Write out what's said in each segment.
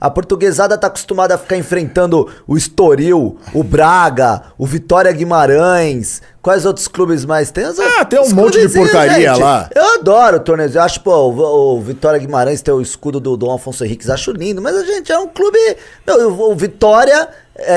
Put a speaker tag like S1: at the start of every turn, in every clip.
S1: A portuguesada tá acostumada a ficar enfrentando o Estoril, o Braga, o Vitória Guimarães. Quais outros clubes mais tem?
S2: Tem um monte de porcaria lá.
S1: Eu adoro torneios. Eu acho, o Vitória Guimarães tem o escudo do Dom Afonso Henriques, acho lindo. Mas a gente é um clube... o Vitória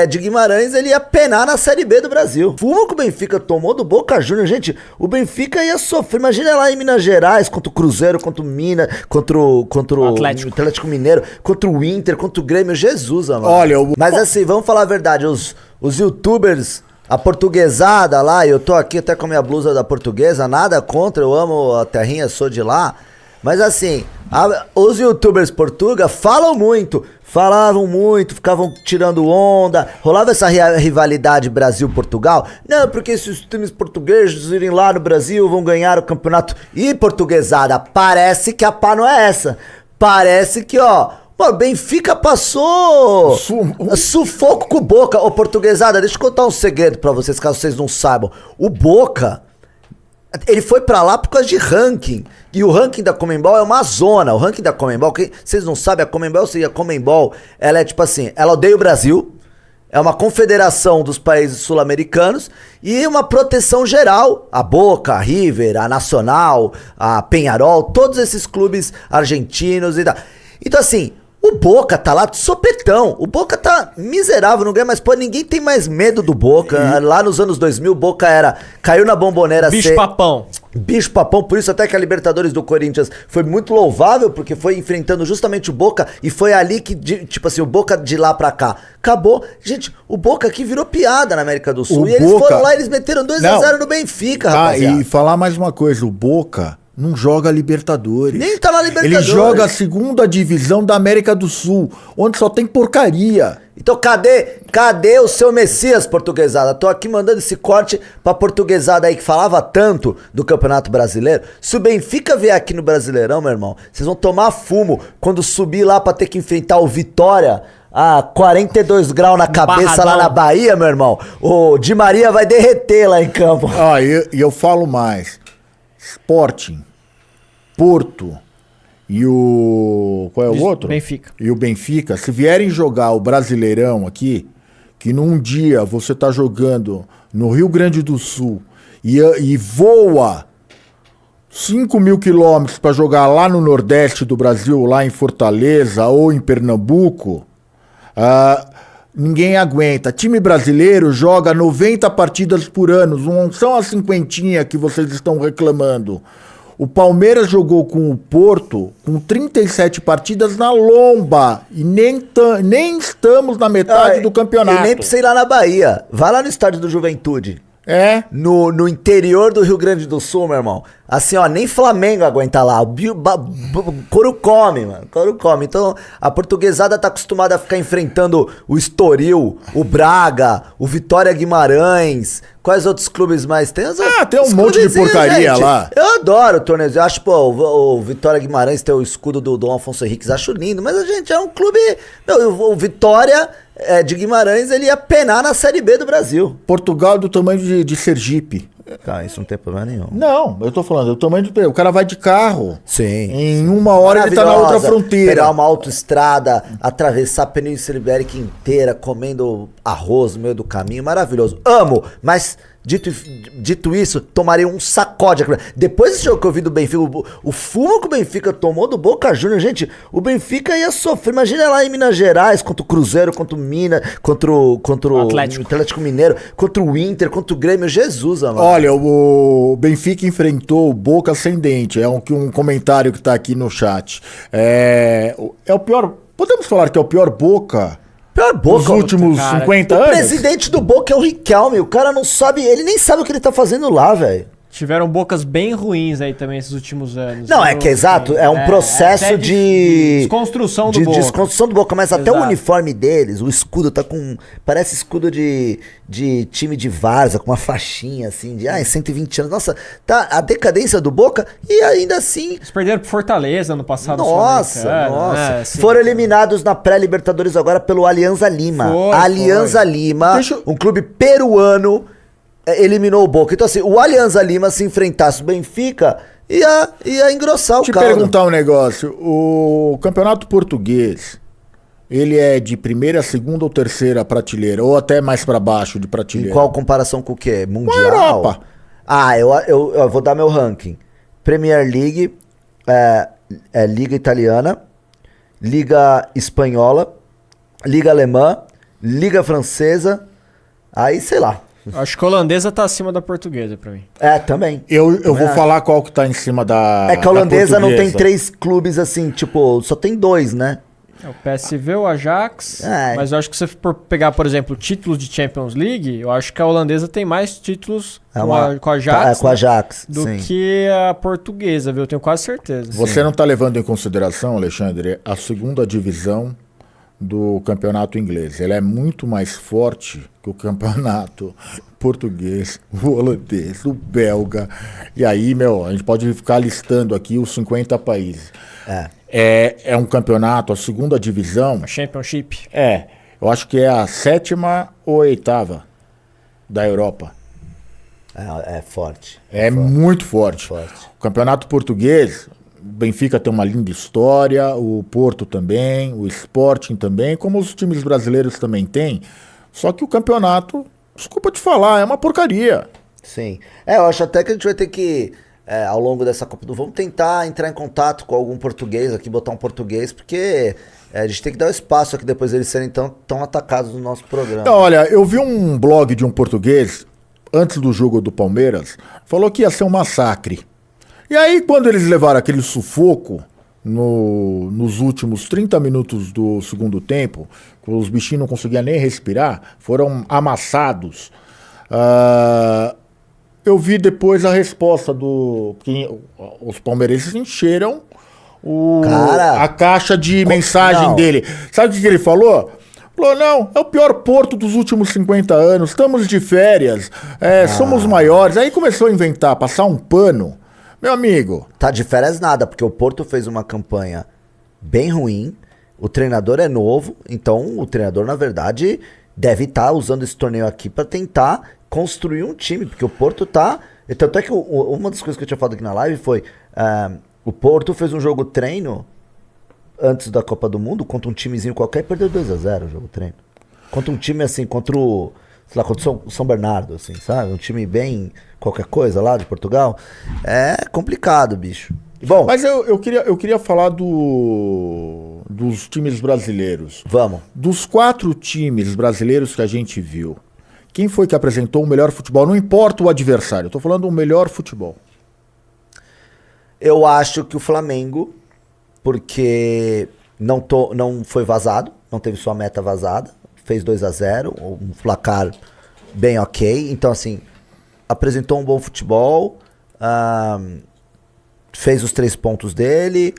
S1: de Guimarães, ele ia penar na Série B do Brasil. Fuma que o Benfica tomou do Boca Juniors. Gente, o Benfica ia sofrer. Imagina lá em Minas Gerais, contra o Cruzeiro, contra o Minas, contra o Atlético Mineiro, contra o Inter, contra o Grêmio. Jesus, mano.
S2: Olha,
S1: Mas assim, vamos falar a verdade. Os youtubers... A portuguesada lá, eu tô aqui até com a minha blusa da portuguesa, nada contra, eu amo a terrinha, sou de lá. Mas assim, os youtubers portuga falavam muito, ficavam tirando onda, rolava essa rivalidade Brasil-Portugal. Não, porque se os times portugueses irem lá no Brasil vão ganhar o campeonato. E portuguesada, parece que a pá não é essa. Parece que, o Benfica passou sufoco com o Boca. Ô, portuguesada, deixa eu contar um segredo pra vocês, caso vocês não saibam. O Boca, ele foi pra lá por causa de ranking. E o ranking da Conmebol é uma zona. O ranking da Conmebol, vocês não sabem, a Conmebol, ela é tipo assim, ela odeia o Brasil, é uma confederação dos países sul-americanos e uma proteção geral. A Boca, a River, a Nacional, a Peñarol, todos esses clubes argentinos e tal. Então assim... O Boca tá lá de sopetão. O Boca tá miserável, não ganha mais. Ninguém tem mais medo do Boca. Lá nos anos 2000, o Boca caiu na Bombonera.
S3: Bicho-papão.
S1: Bicho-papão, por isso até que a Libertadores do Corinthians foi muito louvável, porque foi enfrentando justamente o Boca, e foi ali que, tipo assim, o Boca de lá pra cá acabou. Gente, o Boca aqui virou piada na América do Sul. E eles foram lá e eles meteram 2-0 no Benfica, rapaziada.
S2: E falar mais uma coisa, o Boca... não joga Libertadores.
S1: Nem tá na Libertadores.
S2: Ele joga a segunda divisão da América do Sul, onde só tem porcaria.
S1: Então cadê o seu Messias, portuguesada? Tô aqui mandando esse corte pra portuguesada aí que falava tanto do Campeonato Brasileiro. Se o Benfica vier aqui no Brasileirão, meu irmão, vocês vão tomar fumo quando subir lá pra ter que enfrentar o Vitória a 42 graus na cabeça Barradão. Lá na Bahia, meu irmão. O Di Maria vai derreter lá em campo.
S2: E eu falo mais. Sporting, Porto e o... qual é o outro?
S3: Benfica.
S2: E o Benfica, se vierem jogar o Brasileirão aqui, que num dia você tá jogando no Rio Grande do Sul e voa 5.000 quilômetros para jogar lá no Nordeste do Brasil, lá em Fortaleza ou em Pernambuco, ninguém aguenta. Time brasileiro joga 90 partidas por ano, não são as 50 que vocês estão reclamando. O Palmeiras jogou com o Porto com 37 partidas na lomba e nem estamos na metade do campeonato.
S1: E nem precisa ir lá na Bahia, vai lá no estádio do Juventude. No interior do Rio Grande do Sul, meu irmão. Assim, nem Flamengo aguenta lá. Couro come, mano. Couro come. Então, a portuguesada tá acostumada a ficar enfrentando o Estoril, o Braga, o Vitória Guimarães. Quais outros clubes mais tem?
S2: Tem um monte de porcaria lá.
S1: Eu adoro torneios. Eu acho, o Vitória Guimarães tem o escudo do Dom Afonso Henriques, acho lindo. Mas a gente é um clube... o Vitória de Guimarães, ele ia penar na Série B do Brasil.
S2: Portugal é do tamanho de Sergipe.
S1: Cara, isso não tem problema nenhum.
S2: Não, eu tô falando, é o tamanho do... O cara vai de carro.
S1: Sim.
S2: Em uma hora ele tá na outra fronteira.
S1: Pegar uma autoestrada, atravessar a Península Ibérica inteira, comendo arroz no meio do caminho, maravilhoso. Amo, mas... Dito isso, tomaria um sacode. Depois desse jogo que eu vi do Benfica, o fumo que o Benfica tomou do Boca Juniors, gente, o Benfica ia sofrer. Imagina lá em Minas Gerais, contra o Cruzeiro, contra o Minas, contra o Atlético Mineiro, contra o Inter, contra o Grêmio. Jesus, amado.
S2: Olha, o Benfica enfrentou o Boca ascendente. É um comentário que tá aqui no chat. É o pior... Podemos falar que é o pior Boca...
S1: Pior Boca.
S2: Nos últimos 50 anos?
S1: O presidente do Boca é o Riquelme. O cara não sabe, ele nem sabe o que ele tá fazendo lá, velho.
S3: Tiveram bocas bem ruins aí também esses últimos anos.
S1: Não, é que exato, é um processo de
S3: desconstrução do Boca.
S1: Desconstrução do Boca, mas
S3: Exato.
S1: até o uniforme deles, o escudo tá com... Parece escudo de time de várzea, com uma faixinha assim, de 120 anos. Nossa, tá a decadência do Boca e ainda assim...
S3: Eles perderam pro Fortaleza no passado.
S1: Nossa.
S3: Assim,
S1: foram eliminados na pré-Libertadores agora pelo Alianza Lima. Alianza Lima, um clube peruano... eliminou o Boca. Então assim, o Alianza Lima se enfrentasse o Benfica ia engrossar o caldo.
S2: Te perguntar um negócio. O campeonato português, ele é de primeira, segunda ou terceira prateleira, ou até mais pra baixo de
S1: Em
S2: prateleira.
S1: qual comparação com o quê? Mundial?
S2: Europa.
S1: Ah, eu vou dar meu ranking. Premier League, Liga Italiana, Liga Espanhola, Liga Alemã, Liga Francesa, aí sei lá.
S3: Acho que a holandesa tá acima da portuguesa pra mim.
S1: Também.
S2: Eu vou falar qual que tá em cima da
S1: É que a holandesa
S2: da
S1: não tem
S2: portuguesa.
S1: 3 clubes assim, tipo, só tem 2, né?
S3: É o PSV, o Ajax, mas eu acho que se você for pegar, por exemplo, títulos de Champions League, eu acho que a holandesa tem mais títulos com a Ajax,
S1: com a Ajax,
S3: do
S1: sim.
S3: que a portuguesa, viu? Eu tenho quase certeza.
S2: Você não tá levando em consideração, Alexandre, a segunda divisão do campeonato inglês. Ela é muito mais forte que o campeonato português, o holandês, o belga. E aí, a gente pode ficar listando aqui os 50 países. É um campeonato, a segunda divisão.
S3: A Championship.
S2: Eu acho que é a 7ª ou 8ª da Europa.
S1: É forte.
S2: É muito forte.
S1: Forte.
S2: O campeonato português, o Benfica tem uma linda história, o Porto também, o Sporting também, como os times brasileiros também têm. Só que o campeonato, desculpa te falar, é uma porcaria.
S1: Sim. Eu acho até que a gente vai ter que, ao longo dessa Copa do... Vamos tentar entrar em contato com algum português aqui, botar um português, porque a gente tem que dar o espaço aqui depois eles serem tão atacados no nosso programa.
S2: Então, olha, eu vi um blog de um português, antes do jogo do Palmeiras, falou que ia ser um massacre. E aí, quando eles levaram aquele sufoco nos últimos 30 minutos do segundo tempo, os bichinhos não conseguiam nem respirar, foram amassados. Eu vi depois a resposta que os palmeirenses encheram a caixa de mensagem dele. Sabe o que ele falou? Falou, não, é o pior Porto dos últimos 50 anos, estamos de férias, somos maiores. Aí começou a inventar, passar um pano. Meu amigo.
S1: Tá de férias nada, porque o Porto fez uma campanha bem ruim, o treinador é novo, então o treinador, na verdade, deve estar usando esse torneio aqui para tentar construir um time, porque o Porto tá... Tanto é que uma das coisas que eu tinha falado aqui na live foi, o Porto fez um jogo treino antes da Copa do Mundo contra um timezinho qualquer e perdeu 2-0 o jogo treino. Contra um time assim, contra o São Bernardo, assim, sabe? Um time bem qualquer coisa lá de Portugal. É complicado, bicho. Bom,
S2: mas eu queria falar dos times brasileiros.
S1: Vamos.
S2: Dos 4 times brasileiros que a gente viu, quem foi que apresentou o melhor futebol? Não importa o adversário, eu tô falando o melhor futebol.
S1: Eu acho que o Flamengo, porque não foi vazado, não teve sua meta vazada, fez 2-0, um placar bem ok. Então, assim, apresentou um bom futebol, fez os 3 pontos dele.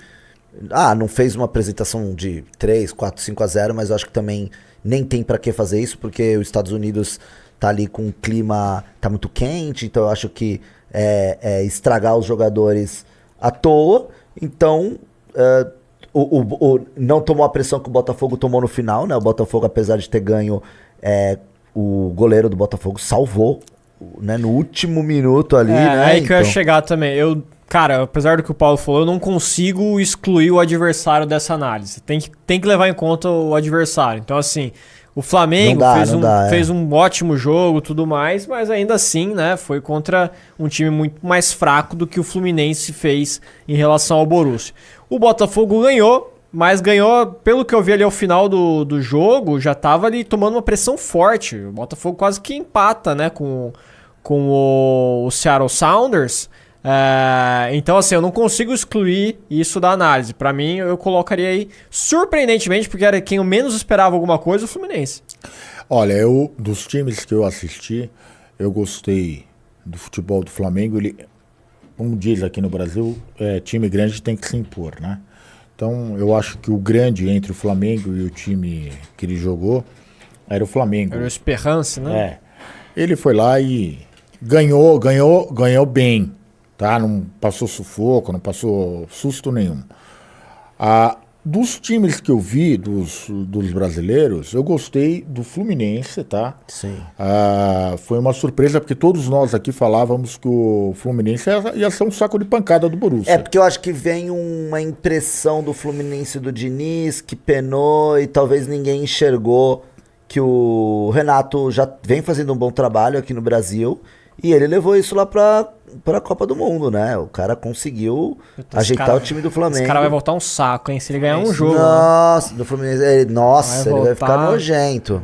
S1: Não fez uma apresentação de 3, 4, 5-0, mas eu acho que também nem tem pra que fazer isso, porque os Estados Unidos tá ali com um clima, tá muito quente, então eu acho que estragar os jogadores à toa. Então, não tomou a pressão que o Botafogo tomou no final, né? O Botafogo, apesar de ter ganho, o goleiro do Botafogo salvou, né? No último minuto ali, né?
S3: Aí que eu ia chegar também. Cara, apesar do que o Paulo falou, eu não consigo excluir o adversário dessa análise. Tem que levar em conta o adversário. Então, assim, o Flamengo fez um ótimo jogo, tudo mais, mas ainda assim, né, foi contra um time muito mais fraco do que o Fluminense fez em relação ao Borussia. O Botafogo ganhou, mas ganhou, pelo que eu vi ali ao final do jogo, já tava ali tomando uma pressão forte. O Botafogo quase que empata, né, com o Seattle Sounders. Então, assim, eu não consigo excluir isso da análise. Pra mim, eu colocaria aí, surpreendentemente, porque era quem eu menos esperava alguma coisa, o Fluminense.
S2: Olha, dos times que eu assisti, eu gostei do futebol do Flamengo. Ele, como diz aqui no Brasil, time grande tem que se impor, né? Então, eu acho que o grande entre o Flamengo e o time que ele jogou era o Flamengo.
S3: Era o Esperance, né?
S2: Ele foi lá e ganhou Bem. Tá? Não passou sufoco, não passou susto nenhum. dos times que eu vi, dos brasileiros, eu gostei do Fluminense, tá?
S1: Sim.
S2: Foi uma surpresa, porque todos nós aqui falávamos que o Fluminense ia ser um saco de pancada do Borussia.
S1: Porque eu acho que vem uma impressão do Fluminense do Diniz, que penou e talvez ninguém enxergou que o Renato já vem fazendo um bom trabalho aqui no Brasil e ele levou isso lá pra Copa do Mundo, né? O cara conseguiu ajeitar o time do Flamengo.
S3: Esse cara vai voltar um saco, hein? Se ele ganhar um jogo.
S1: Nossa, do Fluminense. Ele vai ficar nojento.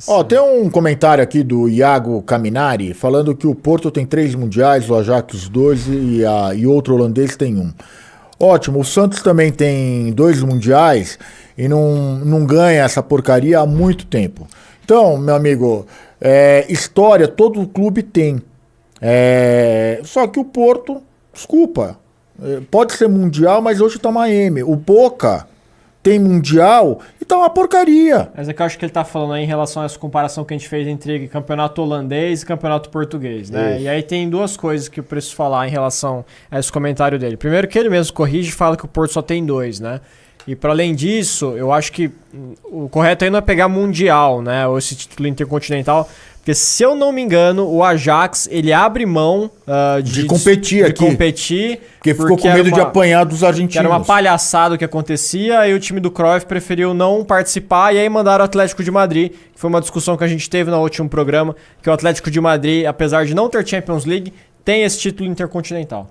S2: Ó, tem um comentário aqui do Iago Caminari falando que o Porto tem 3 mundiais, o Ajax 2 e outro holandês tem 1. Ótimo, o Santos também tem 2 mundiais e não ganha essa porcaria há muito tempo. Então, meu amigo, história todo clube tem. Só que o Porto, desculpa, pode ser mundial, mas hoje tá uma M. O Boca tem mundial e tá uma porcaria.
S3: Mas é que eu acho que ele tá falando aí em relação a essa comparação que a gente fez entre campeonato holandês e campeonato português, né? Isso. E aí tem 2 coisas que eu preciso falar em relação a esse comentário dele. Primeiro que ele mesmo corrige e fala que o Porto só tem 2, né? E para além disso, eu acho que o correto aí não é pegar mundial, né? Ou esse título intercontinental. Porque, se eu não me engano, o Ajax, ele abre mão
S2: de competir aqui. Porque ficou com medo de apanhar dos argentinos.
S3: Que era uma palhaçada o que acontecia, e o time do Cruyff preferiu não participar, e aí mandaram o Atlético de Madrid, que foi uma discussão que a gente teve no último programa, que o Atlético de Madrid, apesar de não ter Champions League, tem esse título intercontinental.